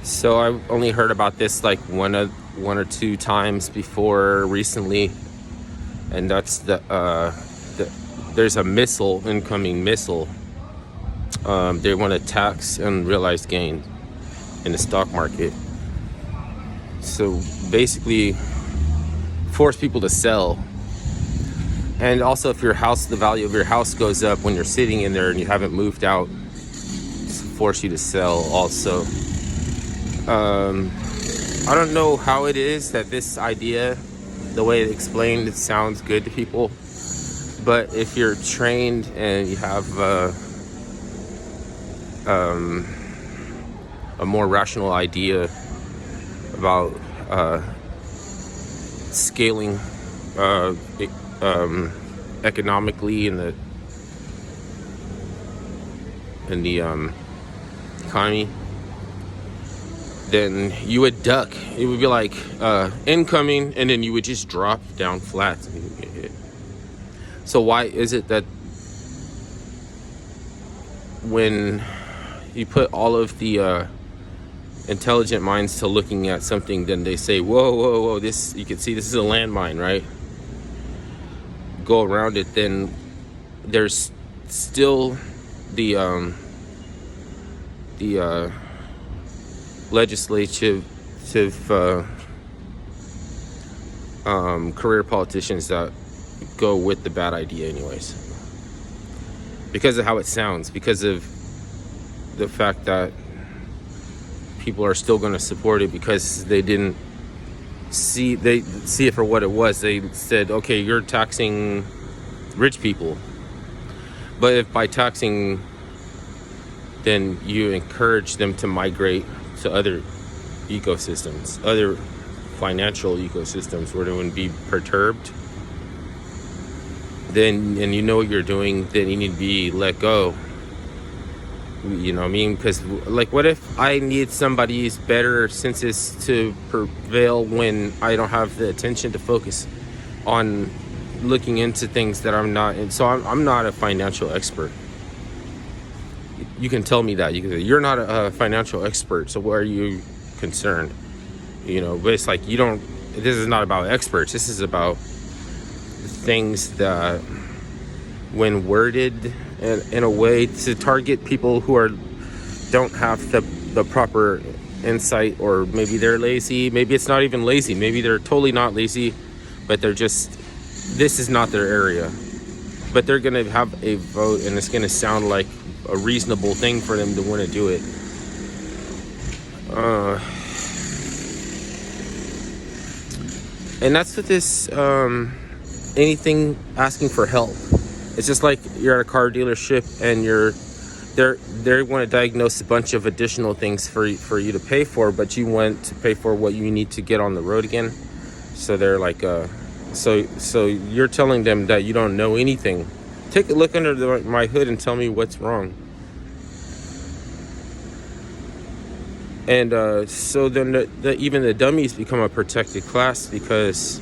So I only heard about this like one or two times before recently, and that's there's a incoming missile. They want to tax unrealized gain in the stock market. So basically, force people to sell. And also, if the value of your house goes up when you're sitting in there and you haven't moved out, force you to sell also. I don't know how it is that this idea, the way it's explained, it sounds good to people. But if you're trained and you have a more rational idea about scaling economically in the economy, then you would duck. It would be like incoming, and then you would just drop down flat and you would get hit. So why is it that when you put all of the intelligent minds to looking at something, then they say, whoa, this, you can see this is a landmine, right? Go around it, then there's still the legislative career politicians that go with the bad idea anyways, because of how it sounds, because of the fact that people are still going to support it because they see it for what it was. They said, okay, you're taxing rich people, but if by taxing, then you encourage them to migrate to other ecosystems, other financial ecosystems where they wouldn't be perturbed, then, and you know what you're doing, then you need to be let go. You know what I mean? Because, like, what if I need somebody's better senses to prevail when I don't have the attention to focus on looking into things that I'm not in? So I'm not a financial expert. You can tell me that. You can say, you're not a financial expert, so why are you concerned? You know, but it's like, this is not about experts. This is about things that, when worded in a way to target people who don't have the proper insight, or maybe they're lazy, maybe it's not even lazy, maybe they're totally not lazy, but this is not their area, but they're gonna have a vote, and it's gonna sound like a reasonable thing for them to want to do it. And that's what this anything asking for help. It's just like you're at a car dealership and they want to diagnose a bunch of additional things for you to pay for, but you want to pay for what you need to get on the road again. So they're like, so you're telling them that you don't know anything. Take a look under my hood and tell me what's wrong. And so then even the dummies become a protected class, because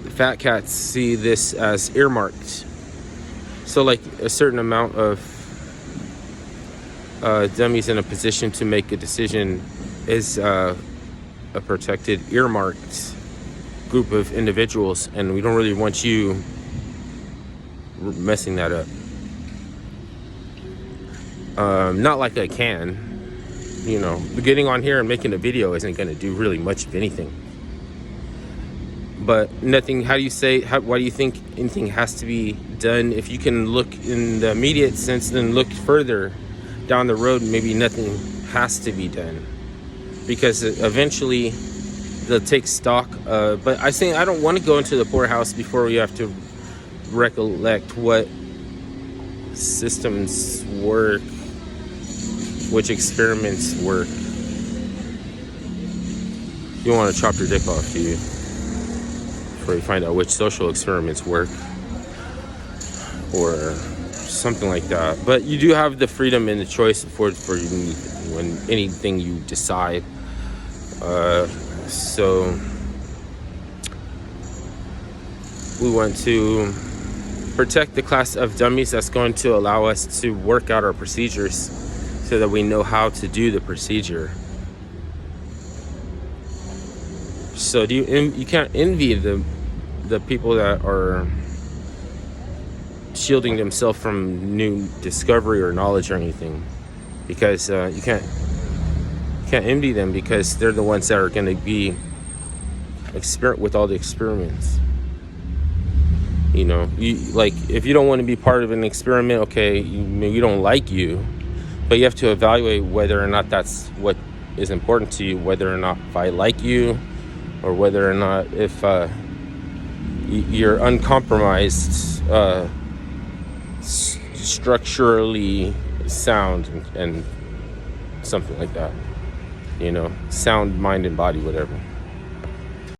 the fat cats see this as earmarked. So like a certain amount of dummies in a position to make a decision is a protected, earmarked group of individuals, and we don't really want you messing that up. Not like I can, you know, getting on here and making a video isn't going to do really much of anything. But nothing, why do you think anything has to be done? If you can look in the immediate sense, then look further down the road, maybe nothing has to be done. Because eventually they'll take stock. But I think I don't want to go into the poorhouse before we have to recollect what systems work, which experiments work. You don't want to chop your dick off, do you? Before you find out which social experiments work, or something like that. But you do have the freedom and the choice for you when anything you decide. So we want to protect the class of dummies that's going to allow us to work out our procedures, so that we know how to do the procedure. So you can't envy the people that are shielding themselves from new discovery or knowledge or anything, because you can't envy them, because they're the ones that are going to be with all the experiments. You know, like, if you don't want to be part of an experiment, okay, you don't like you, but you have to evaluate whether or not that's what is important to you, whether or not if I like you, or whether or not if you're uncompromised, structurally sound and something like that. You know, sound, mind, and body, whatever.